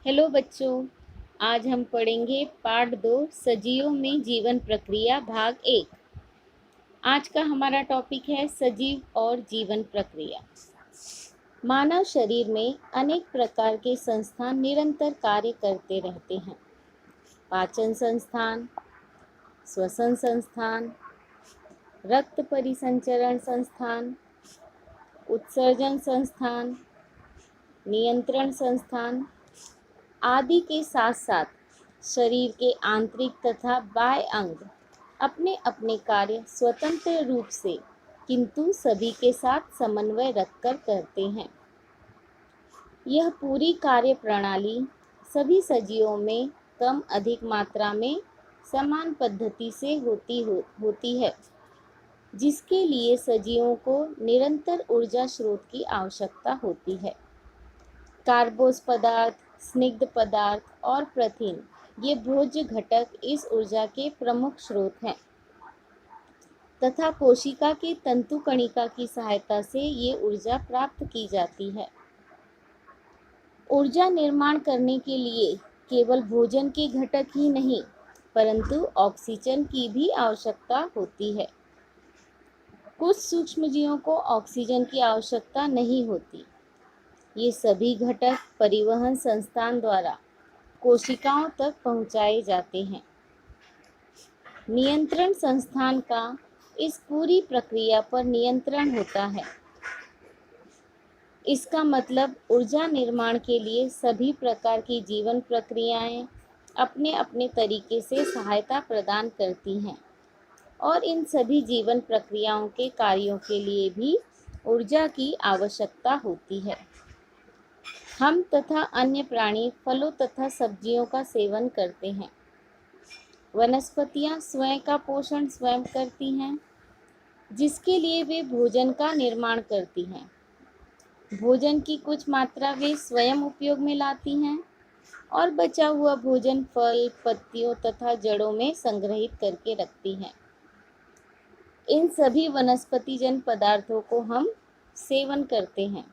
Hello बच्चों, आज हम पढ़ेंगे पार्ट 2 सजीवों में जीवन प्रक्रिया भाग 1। आज का हमारा टॉपिक है सजीव और जीवन प्रक्रिया। मानव शरीर में अनेक प्रकार के संस्थान निरंतर कार्य करते रहते हैं। पाचन संस्थान, श्वसन संस्थान, रक्त परिसंचरण संस्थान, उत्सर्जन संस्थान, नियंत्रण संस्थान आदि के साथ साथ शरीर के आंतरिक तथा बाह्य अंग अपने अपने कार्य स्वतंत्र रूप से किंतु सभी के साथ समन्वय रखकर करते हैं। यह पूरी कार्य प्रणाली सभी सजीवों में कम अधिक मात्रा में समान पद्धति से होती है, जिसके लिए सजीवों को निरंतर ऊर्जा स्रोत की आवश्यकता होती है। कार्बोस पदार्थ, स्निग्ध पदार्थ और प्रथिन ये भोज्य घटक इस ऊर्जा के प्रमुख स्रोत हैं तथा कोशिका की तंतु कणिका की सहायता से ये ऊर्जा प्राप्त की जाती है। ऊर्जा निर्माण करने के लिए केवल भोजन के घटक ही नहीं परंतु ऑक्सीजन की भी आवश्यकता होती है। कुछ सूक्ष्मजीवों को ऑक्सीजन की आवश्यकता नहीं होती। ये सभी घटक परिवहन संस्थान द्वारा कोशिकाओं तक पहुंचाए जाते हैं। नियंत्रण संस्थान का इस पूरी प्रक्रिया पर नियंत्रण होता है। इसका मतलब ऊर्जा निर्माण के लिए सभी प्रकार की जीवन प्रक्रियाएं अपने अपने तरीके से सहायता प्रदान करती हैं और इन सभी जीवन प्रक्रियाओं के कार्यों के लिए भी ऊर्जा की आवश्यकता होती है। हम तथा अन्य प्राणी फलों तथा सब्जियों का सेवन करते हैं। वनस्पतियां स्वयं का पोषण स्वयं करती हैं, जिसके लिए वे भोजन का निर्माण करती हैं। भोजन की कुछ मात्रा वे स्वयं उपयोग में लाती हैं और बचा हुआ भोजन फल, पत्तियों तथा जड़ों में संग्रहित करके रखती हैं। इन सभी वनस्पतिजन्य पदार्थों को हम सेवन करते हैं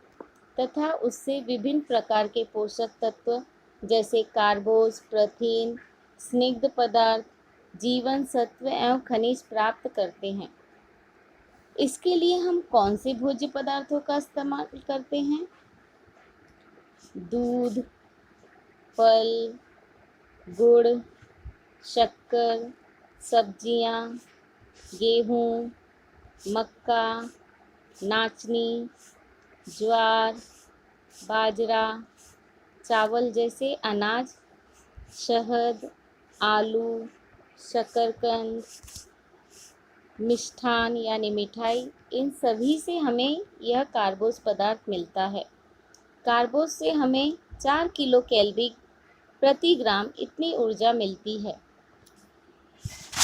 तथा उससे विभिन्न प्रकार के पोषक तत्व जैसे कार्बोस, प्रथिन, स्निग्ध पदार्थ, जीवन सत्व एवं खनिज प्राप्त करते हैं। इसके लिए हम कौन से भोज्य पदार्थों का इस्तेमाल करते हैं? दूध, फल, गुड़, शक्कर, सब्जियां, गेहूँ, मक्का, नाचनी, ज्वार, बाजरा, चावल जैसे अनाज, शहद, आलू, शकरकंद, मिष्ठान यानी मिठाई, इन सभी से हमें यह कार्बोस पदार्थ मिलता है। कार्बोस से हमें 4 किलो कैलोरी प्रति ग्राम इतनी ऊर्जा मिलती है।